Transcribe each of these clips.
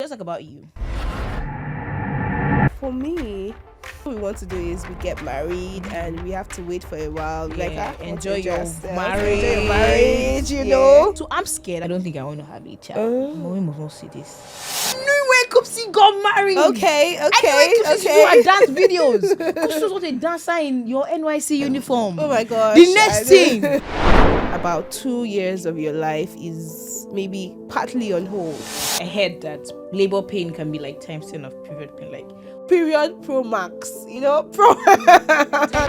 let's talk about you. For me, what we want to do is we get married and we have to wait for a while. Enjoy your marriage, you know. So I'm scared. I don't think I want to have a child. Oh. Mommy must not see this. No way Kupsi got married. Okay. I know Kupsi do her dance videos. Kupsi was not a dancer in your NYC uniform. Oh my gosh. The next thing. About 2 years of your life is maybe partly on hold. I heard that labor pain can be like times 10 of period pain, like Period Pro Max,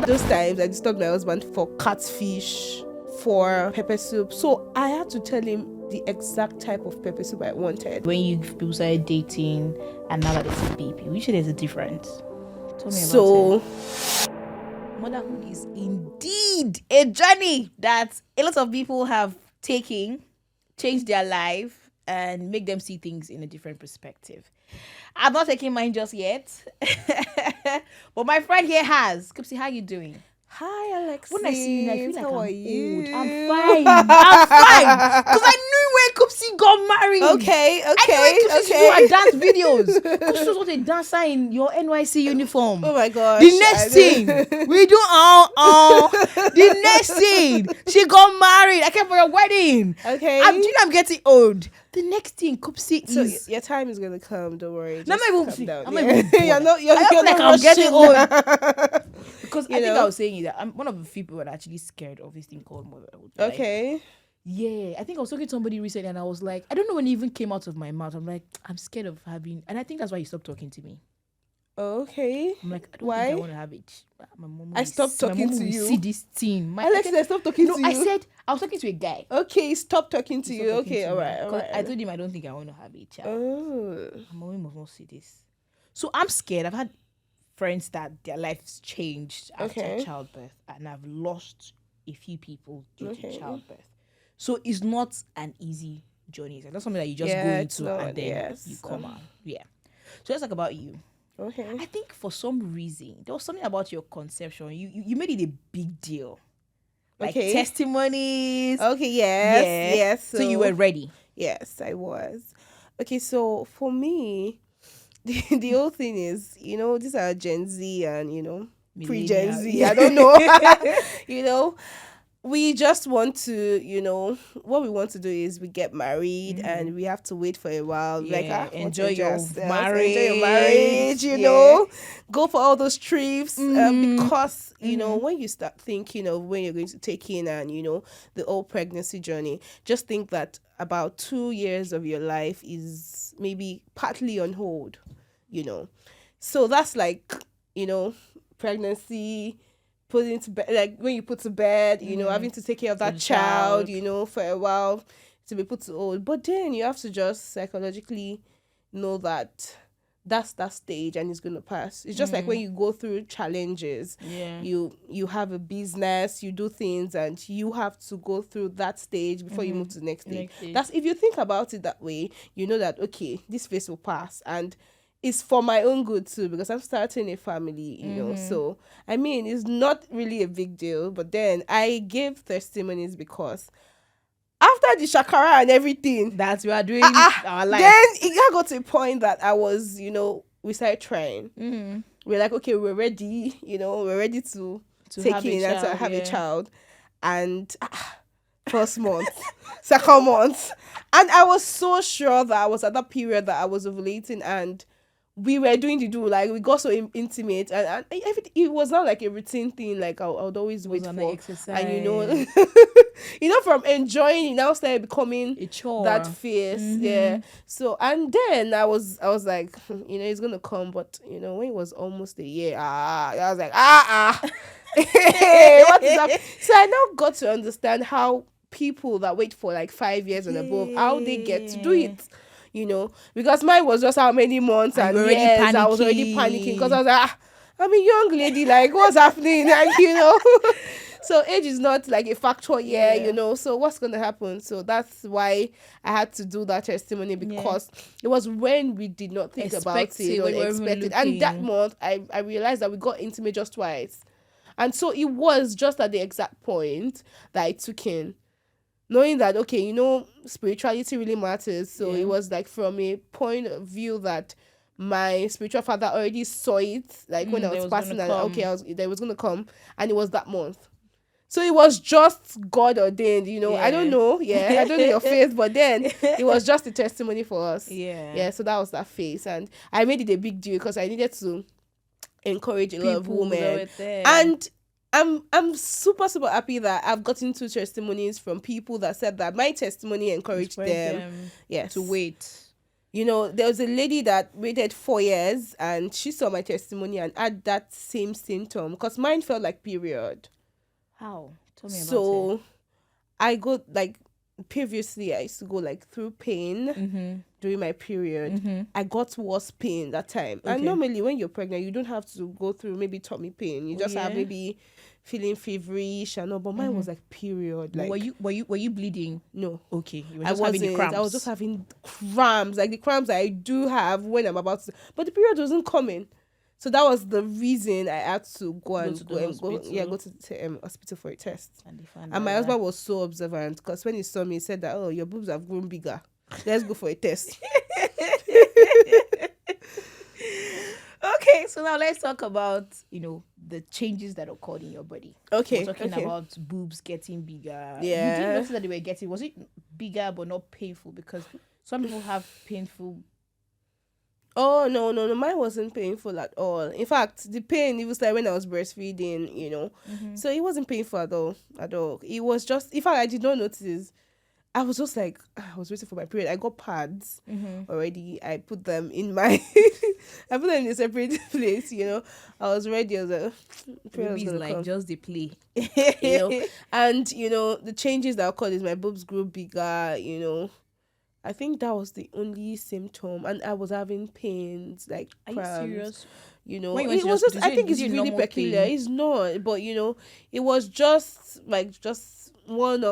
Those times I disturbed my husband for catfish, for pepper soup. So I had to tell him the exact type of pepper soup I wanted. When you people started dating and now that it's a baby, which there's a difference. Tell me So about it. Motherhood is indeed a journey that a lot of people have taken, changed their life, and make them see things in a different perspective. I've not taken mine just yet, but my friend here has. Kupsi, how you doing? Hi, Alex. When I see you, I feel like how I'm are you? old. I'm fine. Because I knew when Kupsi got married. Okay. I knew when Kupsi do her dance videos. Kupsi was not a dancer in your NYC uniform. Oh my gosh. The next thing, we do The next thing, she got married. I came for your wedding. Okay. I'm getting old. The next thing, Kupsi So is... your time is gonna come. Don't worry. No, Just I'm calm down. not even You're not. You're I feel not like I'm getting rushing. old. Because I think I was saying that I'm one of the people that are actually scared of this thing called motherhood. Like, Okay. yeah, I think I was talking to somebody recently and I was like, I don't know when it even came out of my mouth. I'm like, I'm scared of having, and I think that's why you stopped talking to me. Okay. I'm like, I don't Why? think I want to have it. My mom I stopped talking to you. See this thing. Alex, I stopped talking to you. I said I was talking to a guy. Okay, stop talking to He you. stopped talking Okay, to all me. right. 'Cause I told him I don't think I want to have a child. Oh. My mommy must not see this. So I'm scared. I've had friends that their lives changed after childbirth, and I've lost a few people due to childbirth. So it's not an easy journey. It's not something that you just go into and then you come out. Yeah. So let's talk about you. Okay. I think for some reason there was something about your conception. You made it a big deal. Like testimonies. Okay, yes. So you were ready. Yes, I was. Okay, so for me, the whole thing is, these are Gen Z and, pre-Gen Z. I don't know. We just want to, what we want to do is we get married and we have to wait for a while. Enjoy your marriage, go for all those trips because, when you start thinking of when you're going to take in and, the whole pregnancy journey, just think that about 2 years of your life is maybe partly on hold, So that's like, pregnancy, putting to bed, like when you put to bed, having to take care of that child, for a while to be put to hold. But then you have to just psychologically know that that's that stage and it's going to pass. It's just like when you go through challenges, you have a business, you do things and you have to go through that stage before you move to the next stage. That's, if you think about it that way, you know that, okay, this phase will pass and it's for my own good too, because I'm starting a family, so I mean it's not really a big deal. But then I gave testimonies because after the shakara and everything that we are doing our life, then it got to a point that I was, we started trying. We're like, okay, we're ready, we're ready to take in and to have a child. And first month, second month, and I was so sure that I was at that period that I was ovulating and we were doing the do, like we got so intimate and everything. It was not like a routine thing, like I would always wait for exercise. And from enjoying it now started becoming a chore, that phase. So and then I was like, it's gonna come, but when it was almost a year, I was like what is up? So I now got to understand how people that wait for like 5 years and above, how they get to do it. Because mine was just how many months and years. I was already panicking because I was like, I'm a young lady, like what's happening, like so age is not like a factor here, so what's gonna happen? So that's why I had to do that testimony, because it was when we did not think about it or expect it. And that month I realized that we got intimate just twice, and so it was just at the exact point that I took in knowing that, okay, spirituality really matters. So it was like from a point of view that my spiritual father already saw it, like when I was passing, and okay, they was gonna come, and it was that month. So it was just God ordained, I don't know, I don't know your faith, but then it was just a testimony for us. So that was that phase, and I made it a big deal because I needed to encourage a lot of women, and I'm super happy that I've gotten 2 testimonies from people that said that my testimony encouraged them. Yes, to wait. There was a lady that waited 4 years, and she saw my testimony and had that same symptom, because mine felt like period. How? Tell me about it. So I go, like, previously I used to go like through pain during my period. I got worse pain that time. And normally when you're pregnant, you don't have to go through maybe tummy pain. You just have maybe feeling feverish and all. But mine was like period. Like, were you bleeding? No. Okay. You were just having the cramps. I was just having cramps, like the cramps I do have when I'm about to, but the period wasn't coming. So that was the reason I had to go to the hospital for a test. And my husband was so observant, because when he saw me, he said that, oh, your boobs have grown bigger. Let's go for a test. Okay, so now let's talk about, the changes that occurred in your body. Okay. We're talking about boobs getting bigger. Yeah. You didn't notice that they were getting, was it bigger but not painful? Because some people have painful. Oh, no, mine wasn't painful at all. In fact, the pain, it was like when I was breastfeeding, So it wasn't painful at all. It was just, in fact, I did not notice. I was just like, I was waiting for my period. I got pads already. I put them in I put them in a separate place, I was ready. I was like, Baby's like come. Just the play. And, the changes that occurred is my boobs grew bigger, I think that was the only symptom, and I was having pains, like cramps. Are you serious? It was just, I think it's really peculiar. It's not, but it was just one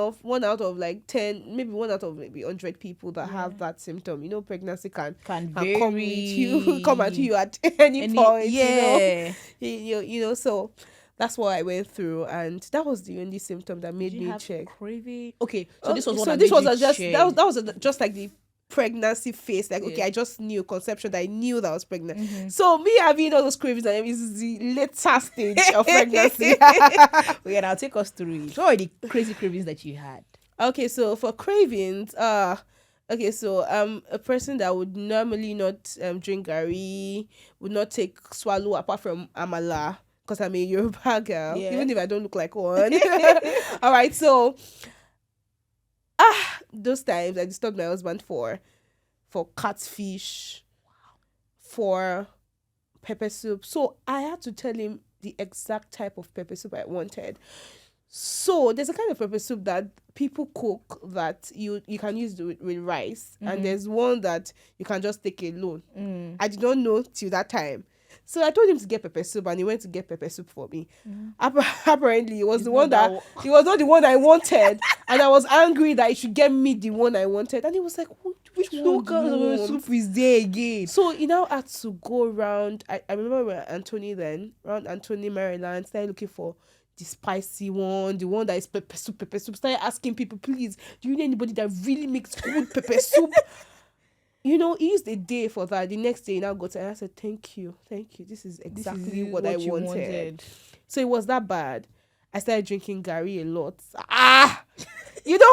out of like 10, maybe 1 out of maybe 100 people that have that symptom. Pregnancy can come at you at any point. So that's what I went through, and that was the only symptom that made me check. Craving? Okay, so this was just like the pregnancy phase. Like, okay, I just knew conception that I knew that I was pregnant. So me having all those cravings and is the later stage of pregnancy. Now take us through it. What were the crazy cravings that you had? Okay, so for cravings, okay, so a person that would normally not drink gari, would not take swallow apart from amala, because I'm a Yoruba girl, even if I don't look like one. All right, so those times I disturbed my husband for catfish, for pepper soup. So I had to tell him the exact type of pepper soup I wanted. So there's a kind of pepper soup that people cook that you can use with rice, and there's one that you can just take alone. I did not know till that time. So I told him to get pepper soup, and he went to get pepper soup for me. Apparently, it was the one that it was not the one I wanted, and I was angry that he should get me the one I wanted. And he was like, "Which one kind of soup is there again?" So he now had to go around. I remember we were around Anthony, Maryland, started looking for the spicy one, the one that is pepper soup. Started asking people, please, do you know anybody that really makes good pepper soup? He used a day for that. The next day, he now got to, and I said, thank you. This is exactly what I wanted. So it was that bad. I started drinking gari a lot. It's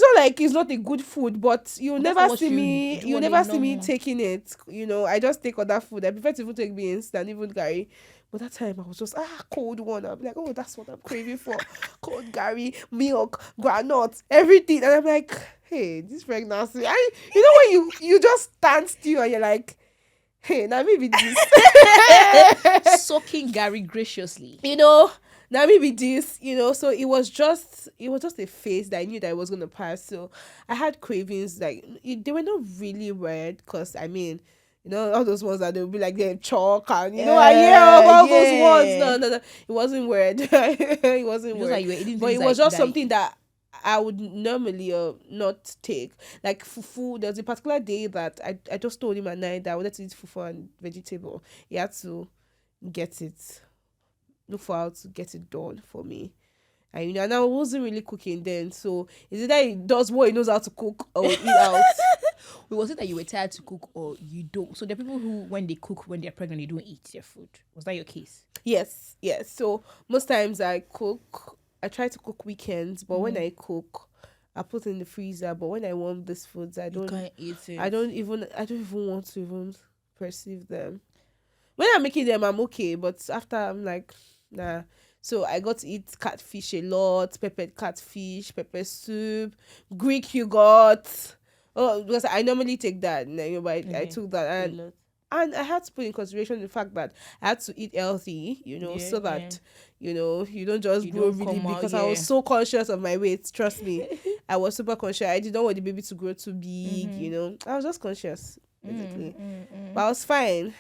not like it's not a good food, but you never see me taking it. I just take other food. I prefer to even take beans than even gari. But that time I was just cold one. I'll be like, oh, that's what I'm craving for. Cold gari, milk, granuts, everything. And I'm like, hey, this pregnancy. When you just stand still and you're like, hey, now maybe this. Soaking gari graciously. Now maybe this, so it was just a phase that I knew that I was going to pass. So I had cravings, like, they were not really weird, because all those ones that they'll be like they're chalk and I hear all those ones. No, it wasn't weird. It wasn't weird. Like but it was just something that I would normally not take. Like fufu, there was a particular day that I just told him at night that I wanted to eat fufu and vegetable. He had to look for how to get it done for me. and I wasn't really cooking then. So is it that he does what he knows how to cook or eat out? Was it that you were tired to cook or you don't? So there are people who, when they cook, when they're pregnant, they don't eat their food. Was that your case? Yes. So most times I cook. I try to cook weekends, but when I cook, I put in the freezer. But when I want these foods, I don't. You can't eat it. I don't even want to even perceive them. When I'm making them, I'm okay. But after, I'm like, nah. So I got to eat catfish a lot, peppered catfish, pepper soup, Greek yogurt. Oh, because I normally take that, but I took that, and I had to put in consideration the fact that I had to eat healthy, so that you don't just grow really big. Because I was so conscious of my weight. Trust me, I was super conscious. I didn't want the baby to grow too big. I was just conscious basically, but I was fine.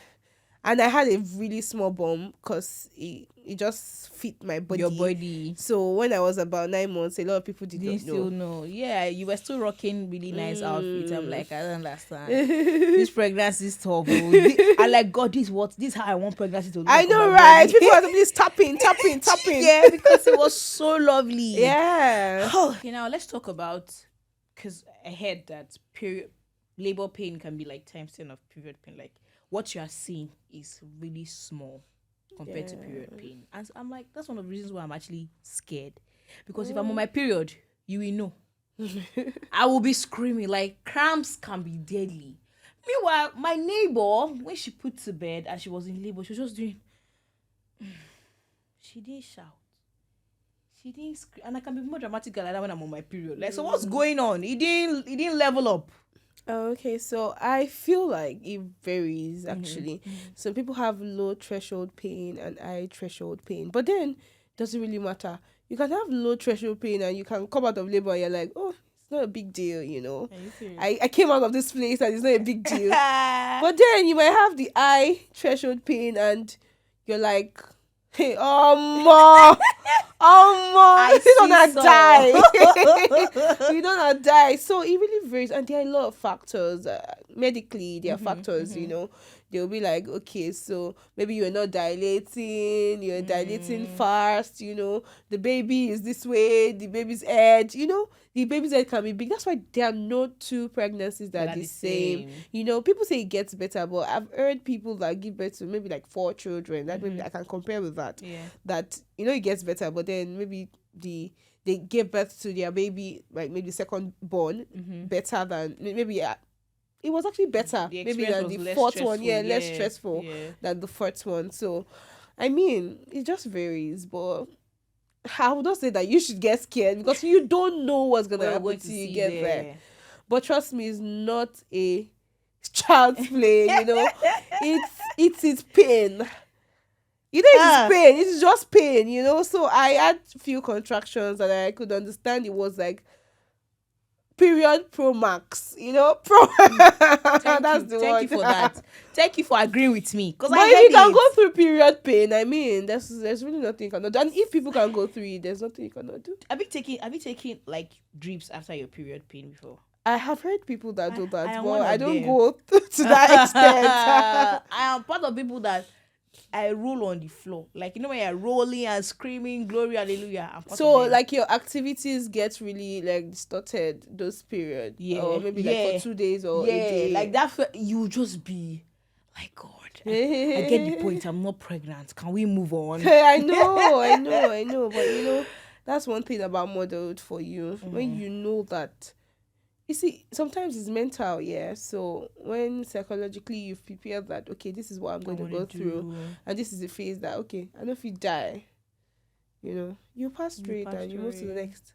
And I had a really small bum because it just fit my body. Your body. So when I was about 9 months, a lot of people didn't still know. Yeah, you were still rocking really nice outfits. I'm like, I don't understand. This pregnancy stuff. I like, God, this is how I want pregnancy to look. I know, right? People are just tapping. Yeah, because it was so lovely. Yeah. Okay, now let's talk about, because I heard that labor pain can be like times 10 of period pain. Like, what you are seeing is really small compared to period pain. And I'm like, that's one of the reasons why I'm actually scared. Because if I'm on my period, you will know. I will be screaming. Like, cramps can be deadly. Meanwhile, my neighbor, when she put to bed and she was in labor, she was just doing... She didn't shout. She didn't scream. And I can be more dramatic like that when I'm on my period. Like, so what's going on? It didn't level up. Okay, so I feel like it varies actually. Some people have low threshold pain and high threshold pain, but then it doesn't really matter. You can have low threshold pain and you can come out of labor and you're like, oh, it's not a big deal, I came out of this place and it's not a big deal. But then you might have the high threshold pain and you're like, hey, you don't die. You don't die. So it really varies, and there are a lot of factors. Medically, there are factors. They'll be like, okay, so maybe you're not dilating. You're dilating fast. The baby is this way. The baby's head. The baby's head can be big. That's why there are no two pregnancies that are the same. People say it gets better, but I've heard people that give birth to maybe like 4 children. That maybe I can compare with that. Yeah. That it gets better, but then maybe they gave birth to their baby like maybe second born better than maybe it was actually better maybe than the fourth one. Less stressful than the first one. So I mean, it just varies, but I would not say that you should get scared because you don't know what's gonna happen till you get there. But trust me, it's not a child's play. It's pain. It's pain. It's just pain. So I had few contractions and I could understand it was like period pro max. Pro. That's the word. Thank you for that. Thank you for agreeing with me. But if you can go through period pain, I mean, there's really nothing you cannot do. And if people can go through it, there's nothing you cannot do. Have you taken like drips after your period pain before? I have heard people that do that, but I don't go to that extent. I am part of people that I roll on the floor. Like, when you're rolling and screaming, glory, hallelujah. So, like, your activities get really, like, distorted those periods. Yeah. Or maybe, like, for 2 days or a day. Like, that, you just be like, God, I get the point. I'm not pregnant. Can we move on? I know. But, that's one thing about motherhood for you. When you know that, you see, sometimes it's mental, so when psychologically you've prepared that, okay, this is what I'm going to go through, and this is the phase that, okay, I know if you die, you pass through it and you move to the next.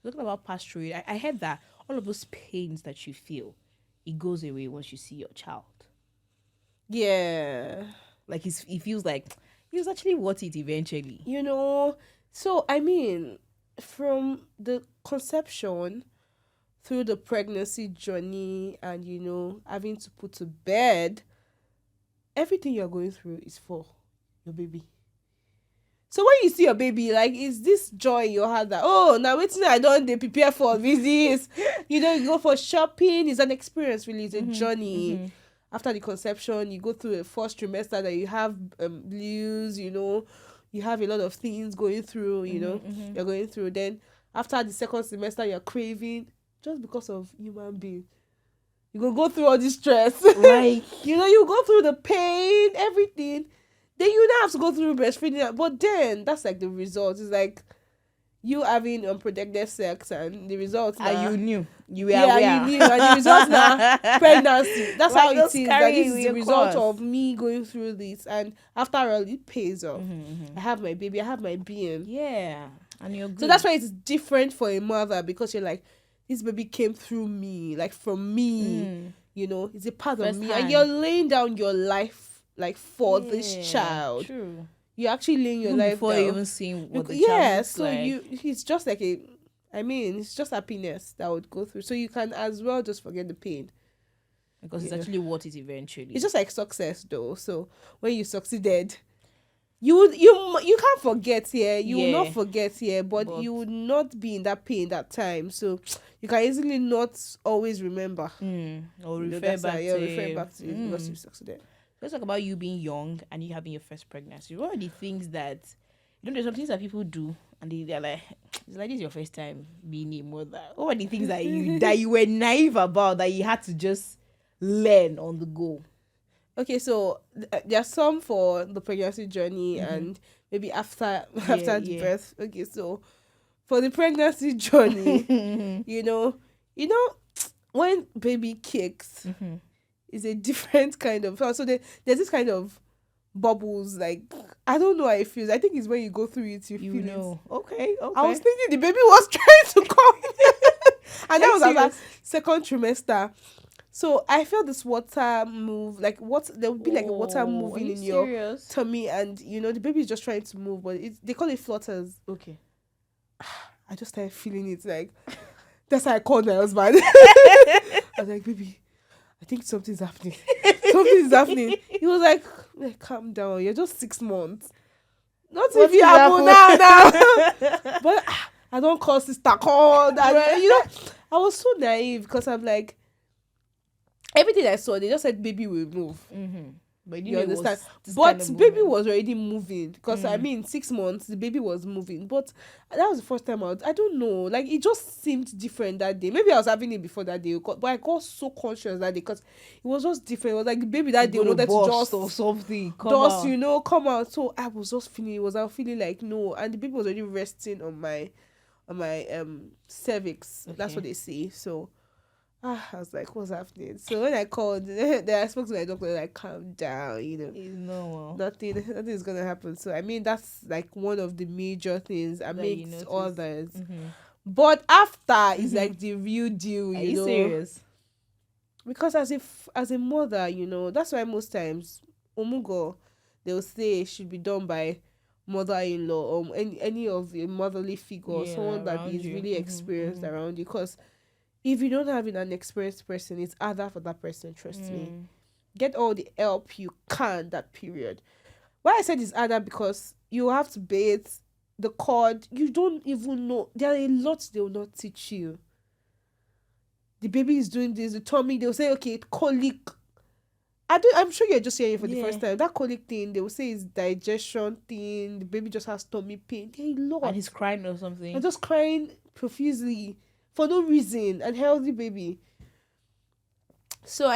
Talking about pass through it, I heard that all of those pains that you feel, it goes away once you see your child. Yeah. Like, it feels like it was actually worth it eventually. So, I mean, from the conception through the pregnancy journey and, having to put to bed, everything you're going through is for your baby. So when you see your baby, like, is this joy in your heart that, oh, now waiting, I don't they prepare for this. You go for shopping. It's an experience, really. It's a journey. After the conception, you go through a first trimester that you have blues, you you have a lot of things going through, you're going through. Then after the second semester, you're craving just because of human being. You gonna go through all this stress. Like, you go through the pain, everything. Then you now have to go through breastfeeding. But then that's like the result. It's like you having unprotected sex, and the results now. And you knew. You were aware. You knew. And the results now, pregnancy. That's Like, how it just is. carry Like, this is with the your result course. of me going through this. And after all, it pays off. I have my baby. I have my being. Yeah. And you're good. So that's why it's different for a mother, because you're like, this baby came through me, like from me, it's a part of me. And you're laying down your life, like, for this child. True. You're actually laying your life before down. you even seeing what the child looks so like. it's just like it's just happiness that would go through. So you can as well just forget the pain. Because it's actually what it eventually. It's just like success, though. So when you succeeded, you can't forget here. You will not forget here, but you would not be in that pain that time. So you can easily not always remember. Or refer back to it because you succeeded. Let's talk about you being young and you having your first pregnancy. What are the things that, there's some things that people do and they're like, it's like, this is your first time being a mother. What are the things that you were naive about, that you had to just learn on the go? Okay, so there are some for the pregnancy journey and maybe after the birth. Okay, so for the pregnancy journey, when baby kicks, it's a different kind of. So there's this kind of bubbles. Like, I don't know how it feels. I think it's when you go through it, you feel it. Okay. I was thinking the baby was trying to come, and that was our second trimester. So I felt this water move, like there would be like a water moving in your tummy, and the baby is just trying to move, but they call it flutters. Okay. I just started feeling it, like that's how I called my husband. I was like, baby, I think something's happening. Something's happening. He was like, calm down. You're just 6 months. Not if you happen now. But I don't call sister call. I was so naive because I'm like, everything I saw, they just said baby will move. But you understand? But baby was already moving because 6 months the baby was moving. But that was the first time I don't know. Like, it just seemed different that day. Maybe I was having it before that day, but I got so conscious that day because it was just different. It was like the baby that day wanted to just or something come out. So I was just feeling like no, and the baby was already resting on my cervix. Okay. That's what they say. So I was like, what's happening? So when I called, then I spoke to my doctor, like, calm down, It's normal. Nothing is gonna happen. So that's like one of the major things amidst others. But after is like the real deal, Are you serious? Because as a mother, that's why most times omugo, they'll say it should be done by mother-in-law or any of the motherly figure, someone that is really experienced around you, because if you don't have an experienced person, it's harder for that person, trust me. Get all the help you can that period. Why I said it's harder, because you have to bathe, the cord, you don't even know. There are a lot they will not teach you. The baby is doing this, the tummy, they'll say, okay, colic. I'm sure you're just hearing it for the first time. That colic thing, they will say it's digestion thing, the baby just has tummy pain. There are a lot. And he's crying or something. And just crying profusely for no reason, and healthy baby. So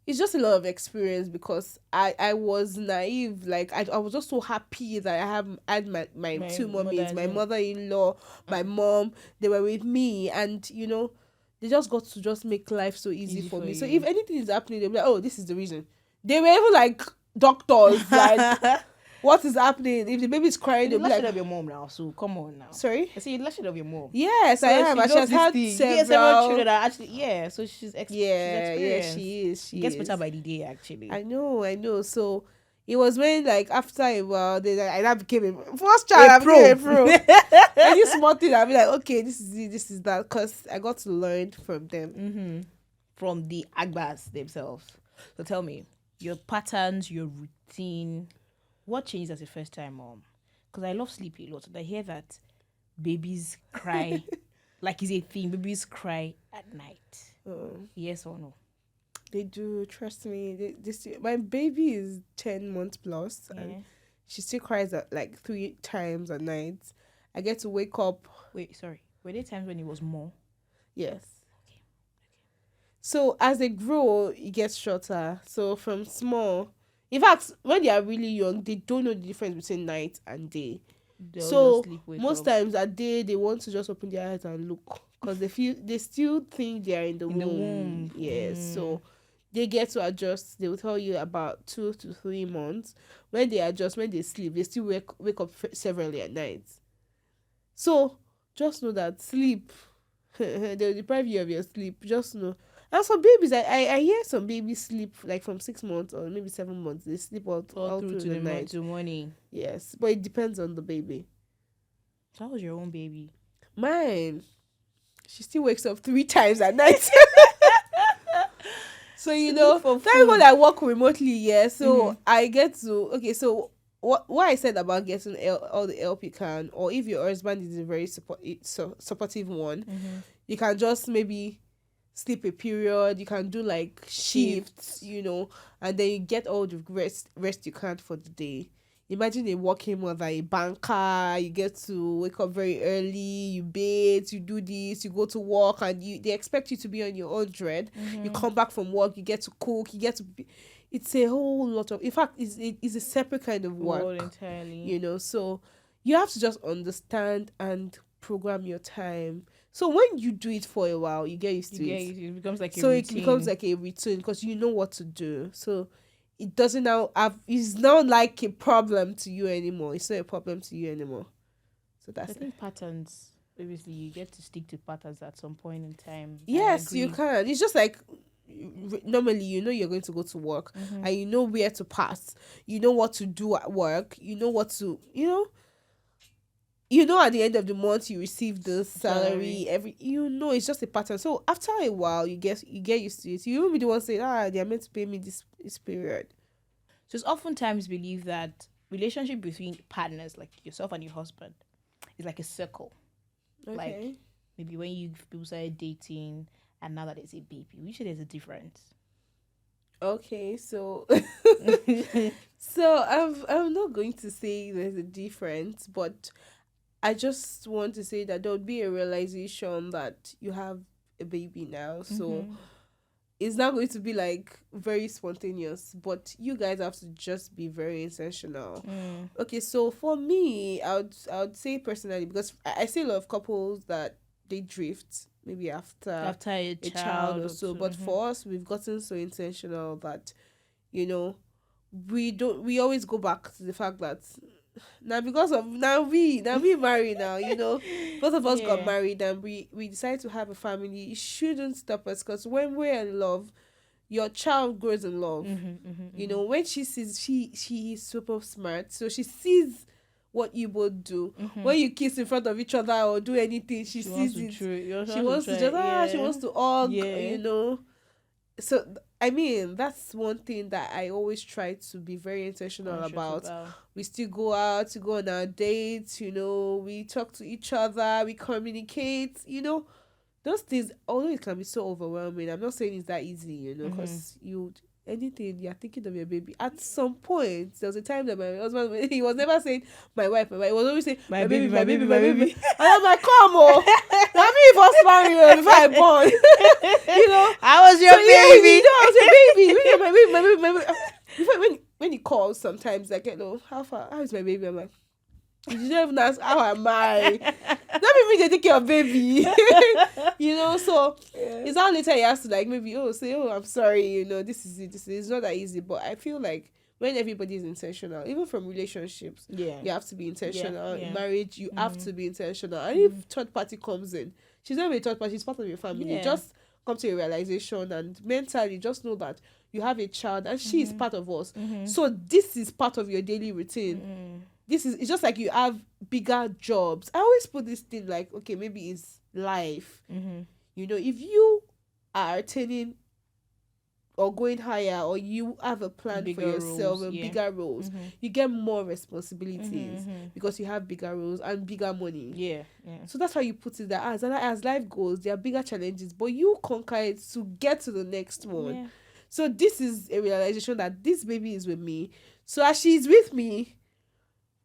it's just a lot of experience, because I was naive. Like, I was just so happy that I had my two mummies, my mother-in-law, my mom. They were with me, and they just got to just make life so easy for me. So if anything is happening, they'll be like, oh, this is the reason. They were even like doctors, like, what is happening? If the baby is crying, they'll be like, of your mom now, so come on now. Sorry? I say you lashed of your mom. Yes, so I am. She has had several children that actually, so she's experienced. She is. She gets better by the day, actually. I know. So it was when, like, after a while, I became a first child. I became a pro. Any small thing, I'll be like, okay, this is it, this is that, because I got to learn from them. From the Agbas themselves. So tell me, your patterns, your routine, what changed as a first time mom? Because I love sleep a lot. And I hear that babies cry, like it's a thing. Babies cry at night. Yes or no? They do. Trust me. My baby is 10 months plus, and She still cries at like 3 times a night. I get to wake up. Wait, sorry. Were there times when it was more? Yes. So as they grow, it gets shorter. So from small, in fact, when they are really young, they don't know the difference between night and day. They'll just So sleep, wake most up. times at day, they want to just open their eyes and look because they still think they are in the In the womb. womb. Yes. Mm. So they get to adjust. They will tell you about 2 to 3 months. When they adjust, when they sleep, they still wake up severally at night. So just know that sleep, they'll deprive you of your sleep. Just know. And some babies, I hear some babies sleep like from 6 months or maybe 7 months. They sleep all Through through to the the night. to morning. Yes, but it depends on the baby. That was your own baby. Mine, she still wakes up 3 times at night. So For thank food. God I work remotely. Yeah, so I get to So what I said about getting all the help you can, or if your husband is a very supportive one, you can just maybe sleep a period. You can do like shifts, and then you get all the rest you can for the day. Imagine a working mother, a banker. You get to wake up very early, you bathe, you do this, you go to work, and they expect you to be on your own dread. You come back from work, you get to cook, you get to be, it's a whole lot of, in fact, it's a separate kind of work, entirely. so you have to just understand and program your time. So when you do it for a while, you get used to it. It becomes like So a it routine. becomes like a routine because you know what to do. So it doesn't now have, it's not like a problem to you anymore. It's not a problem to you anymore. So that's I think patterns. Obviously, you get to stick to patterns at some point in time. Yes, you can. It's just like normally you're going to go to work and you know where to pass. You know what to do at work. You know what to at the end of the month you receive the salary. It's just a pattern. So after a while you get used to it. You won't be the one saying, they're meant to pay me this period. So it's oftentimes believed that relationship between partners, like yourself and your husband, is like a circle. Okay. Like maybe when people started dating and now that there's a baby, which there's a difference. Okay, so so I'm not going to say there's a difference, but I just want to say that there would be a realization that you have a baby now. So it's not going to be like very spontaneous, but you guys have to just be very intentional. Okay, so for me, I would say personally, because I see a lot of couples that they drift maybe after a child or so, but for us, we've gotten so intentional that we always go back to the fact that now because of we married now, both of us got married and we decided to have a family. It shouldn't stop us, because when we're in love, your child grows in love. When she sees, she is super smart, so she sees what you both do. When you kiss in front of each other or do anything, she sees it. She wants to just she wants to hug. So I mean, that's one thing that I always try to be very intentional about. We still go out to go on our dates, we talk to each other, we communicate, those things, although it can be so overwhelming. I'm not saying it's that easy, because anything you're thinking of your baby. At some point, there was a time that my husband, he was never saying my wife, he was always saying my baby, my baby, my baby. And I'm like, come on, let me first marry you before I born. I was your baby. I was your baby. My baby, my baby, my baby. Before, when he calls, sometimes I get, how is my baby? I'm like, you didn't even ask how am I? That means they take care of baby. So it's how later he has to maybe say, I'm sorry, this is it. It's not that easy. But I feel like when everybody is intentional, even from relationships, you have to be intentional. In marriage, you have to be intentional. And if third party comes in, she's not even a third party, she's part of your family. Just come to a realization and mentally just know that you have a child and she is part of us. So this is part of your daily routine. It's just like you have bigger jobs. I always put this thing like, okay, maybe it's life. If you are attaining or going higher, or you have a plan for yourself and bigger roles, you get more responsibilities because you have bigger roles and bigger money. So that's why you put it that as life goes, there are bigger challenges, but you conquer it to get to the next one. So this is a realization that this baby is with me. So as she's with me,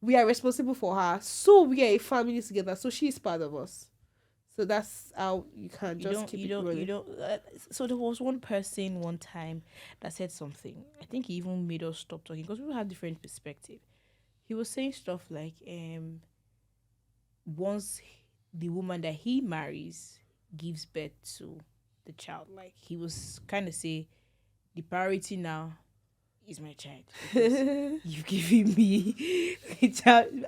we are responsible for her. So we are a family together. So she is part of us. So that's how you can just keep it rolling. So there was one person one time that said something. I think he even made us stop talking because we have different perspective. He was saying stuff like, once the woman that he marries gives birth to the child, like he was kind of say, the priority now is my child because you've given me a child.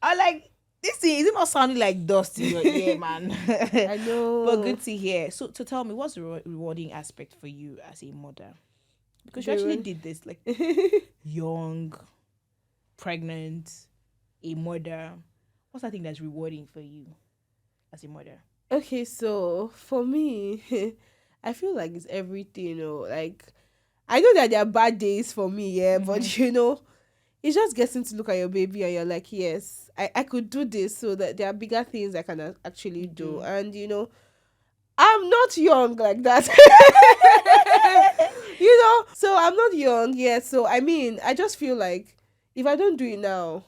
I like this thing. Is it not sounding like dust in your ear, man? I know. But good to hear. So tell me, what's the rewarding aspect for you as a mother? Because you actually did this, like young, pregnant, a mother. What's that thing that's rewarding for you as a mother? Okay, so for me, I feel like it's everything, you know. Like, I know that there are bad days for me, yeah, but you know, it's just getting to look at your baby and you're like, yes, I could do this, so that there are bigger things I can actually do. And you know, I'm not young like that. You know, so I'm not young yet. So I mean, I just feel like if I don't do it now,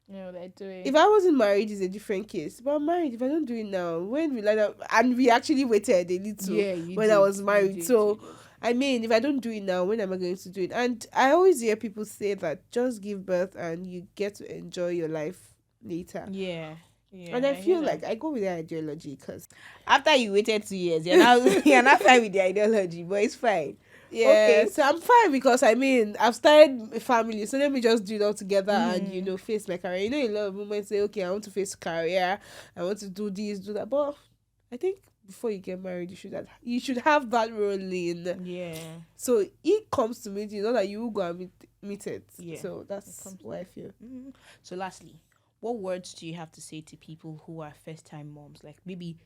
No, they do it. if I wasn't married, is a different case. But I'm married. If I don't do it now, when will I? And we actually waited a little when I was married. So I mean, if I don't do it now, when am I going to do it? And I always hear people say that just give birth and you get to enjoy your life later. Yeah. Yeah, and I feel like I go with that ideology because after you waited 2 years, you're not fine with the ideology, but it's fine. yeah, Okay. so I'm fine because I mean I've started a family, so let me just do it all together and you know face my career. You know, a lot of women say, okay, I want to face career, I want to do this, do that, but I think before you get married, you should have that rolling. Yeah. So it comes to meet you, not that you will go and meet it. Yeah. So that's what I feel. Mm-hmm. So lastly, what words do you have to say to people who are first time moms? Like maybe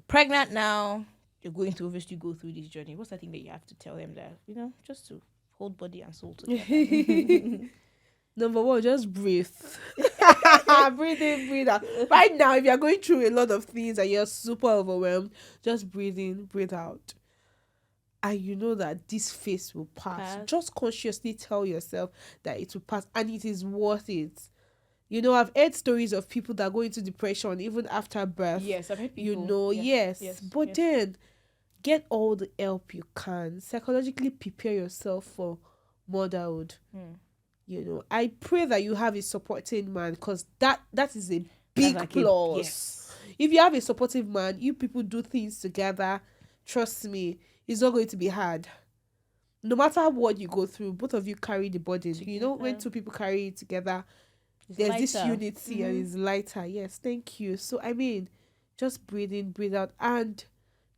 pregnant now, you're going to obviously go through this journey. What's the thing that you have to tell them that, you know, just to hold body and soul together? Number one, just breathe. Breathe in, breathe out. Right now, if you're going through a lot of things and you're super overwhelmed, just breathe in, breathe out. And you know that this phase will pass. Just consciously tell yourself that it will pass and it is worth it. You know, I've heard stories of people that go into depression even after birth. Yes, I've heard people. You know, yes. But then, get all the help you can. Psychologically prepare yourself for motherhood. You know, I pray that you have a supporting man because that is a big plus. Yes. If you have a supportive man, you people do things together. Trust me, it's not going to be hard. No matter what you go through, both of you carry the burden. Together. You know, when two people carry it together, there's lighter. This unity and it's lighter. Yes, thank you. So I mean, just breathe in, breathe out, and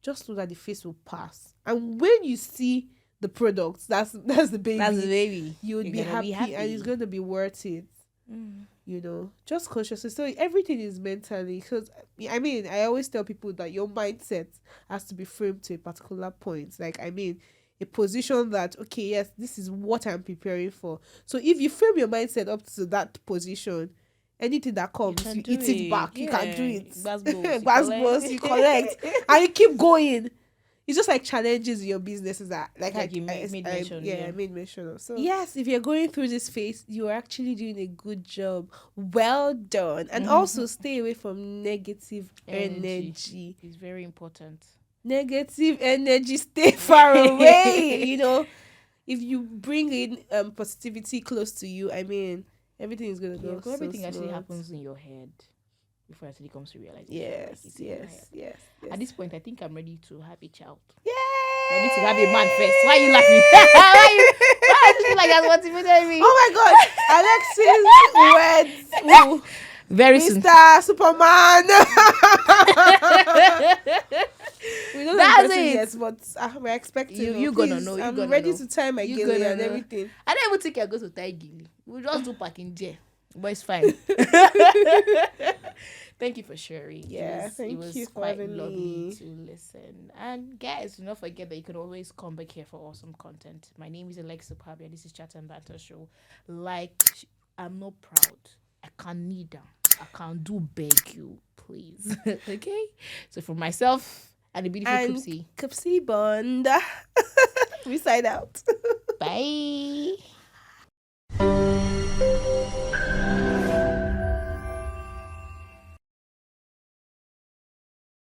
just know that the phase will pass. And when you see the products, that's the baby. That's the baby. You would be happy and it's going to be worth it. You know, just consciously. So everything is mentally, because I mean, I always tell people that your mindset has to be framed to a particular point. Like, I mean, a position that, okay, yes, this is what I'm preparing for. So if you frame your mindset up to that position, anything that comes, you eat it back. You can do it. Gbas, you collect. And you keep going. It's just like challenges in your businesses that, like I made mention of. So yes, if you're going through this phase, you're actually doing a good job. Well done. And also stay away from negative energy. It's very important. Negative energy, stay far away. You know, if you bring in positivity close to you, I mean, everything is gonna go. Everything actually happens in your head before it actually comes to realization. Yes. At this point, I think I'm ready to have a child. Yay! I need to have a man first. Why are you laughing? Why I just feel like that's motivated me? Oh my God, Alexis words. Very Mr. Superman. We don't know it yet, but we're expecting. You're gonna know. I'm ready to tie my gilly and everything. I don't even think you're going to tie gilly. We'll just do parking jail. But it's fine. Thank you for sharing. Yeah, thank you for having lovely to listen. And guys, do not forget that you can always come back here for awesome content. My name is Alexa Pabi, and this is Chat and Banter Show. Like, I'm not proud. I can't neither. I can't do beg you, please. Okay? So for myself and the beautiful Kupsi Bond, we sign out. Bye.